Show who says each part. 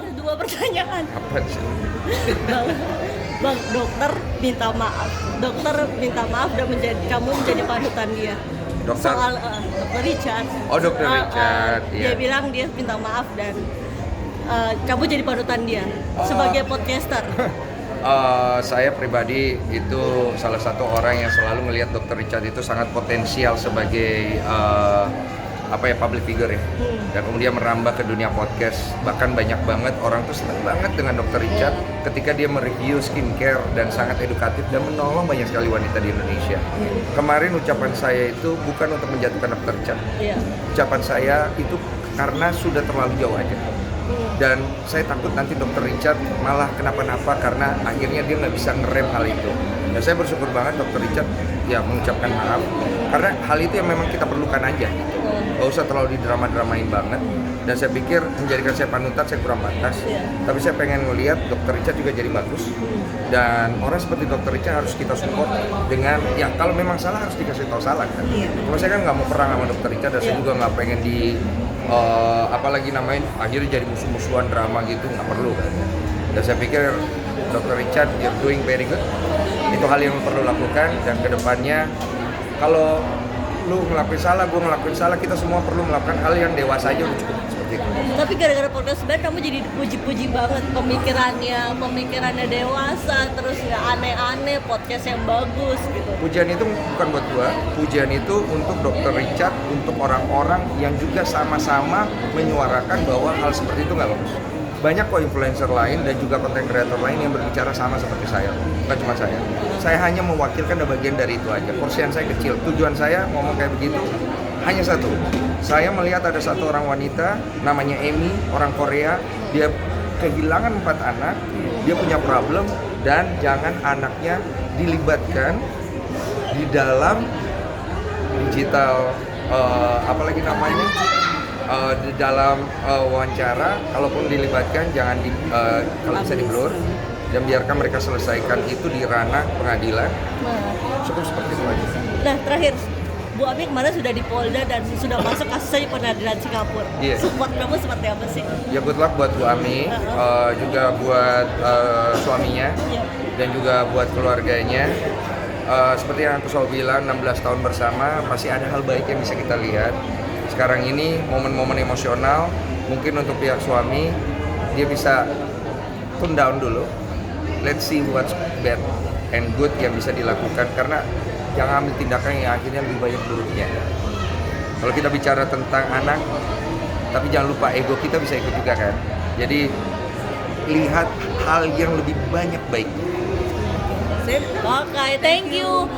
Speaker 1: Bang, dua pertanyaan.
Speaker 2: Apa sih?
Speaker 1: Bang, Bang, dokter minta maaf. Dokter minta maaf dan kamu menjadi panutan dia.
Speaker 2: Dokter?
Speaker 1: Soal Dokter Richard.
Speaker 2: Oh, Dokter Richard,
Speaker 1: Dia
Speaker 2: iya.
Speaker 1: bilang dia minta maaf dan kamu jadi panutan dia sebagai podcaster.
Speaker 2: Saya pribadi itu salah satu orang yang selalu melihat Dr. Richard itu sangat potensial sebagai public figure ya. Dan kemudian merambah ke dunia podcast. Bahkan banyak banget orang tuh senang banget dengan Dr. Richard ketika dia mereview skincare dan sangat edukatif dan menolong banyak sekali wanita di Indonesia. Kemarin ucapan saya itu bukan untuk menjatuhkan Dr. Richard. Ucapan saya itu karena sudah terlalu jauh aja. Dan saya takut nanti Dr. Richard malah kenapa-napa karena akhirnya dia nggak bisa ngerem hal itu. Dan saya bersyukur banget Dr. Richard ya mengucapkan maaf karena hal itu yang memang kita perlukan aja gitu. Gak usah terlalu didrama-dramain banget. Dan saya pikir menjadikan saya panutan saya kurang pantas. Tapi saya pengen ngelihat Dr. Richard juga jadi bagus. Dan orang seperti Dr. Richard harus kita support dengan ya kalau memang salah harus dikasih tahu salah kan. Cuma saya kan nggak mau perang sama Dr. Richard dan saya juga nggak pengen apalagi namanya akhirnya jadi musuh-musuhan drama gitu, nggak perlu kan. Dan saya pikir Dr. Richard you're doing very good. Itu hal yang perlu lakukan dan kedepannya kalau lu ngelakuin salah, gue ngelakuin salah, kita semua perlu melakukan hal yang dewasa aja udah cukup seperti itu.
Speaker 1: Tapi gara-gara podcast sebenarnya kamu jadi dipuji-puji banget pemikirannya dewasa, terus nggak aneh-aneh, podcast yang bagus gitu.
Speaker 2: Pujian itu bukan buat gua, pujian itu untuk Dr. Richard, untuk orang-orang yang juga sama-sama menyuarakan bahwa hal seperti itu nggak bagus. Banyak kok influencer lain dan juga content creator lain yang berbicara sama seperti saya, bukan cuma saya. Saya hanya mewakilkan bagian dari itu aja. Porsian saya kecil. Tujuan saya ngomong kayak begitu hanya satu. Saya melihat ada satu orang wanita namanya Amy, orang Korea. Dia kehilangan 4 anak. Dia punya problem dan jangan anaknya dilibatkan di dalam digital apalagi namanya di dalam wawancara. Kalaupun dilibatkan jangan kalau bisa di blur dan biarkan mereka selesaikan itu di ranah pengadilan. Cukup seperti itu aja.
Speaker 1: Nah terakhir, Bu Ami kemarin sudah di Polda dan sudah masuk kasusnya di pengadilan Singapura. Support kamu seperti apa sih?
Speaker 2: Ya good luck buat Bu Ami, juga buat suaminya dan juga buat keluarganya. Seperti yang aku selalu bilang, 16 tahun bersama pasti ada hal baik yang bisa kita lihat. Sekarang ini momen-momen emosional, mungkin untuk pihak suami dia bisa tune down dulu. Let's see what's bad and good yang bisa dilakukan, karena jangan ambil tindakan yang akhirnya lebih banyak buruknya. Kalau kita bicara tentang anak, tapi jangan lupa ego kita bisa ikut juga kan. Jadi lihat hal yang lebih banyak baik.
Speaker 1: Oke, thank you.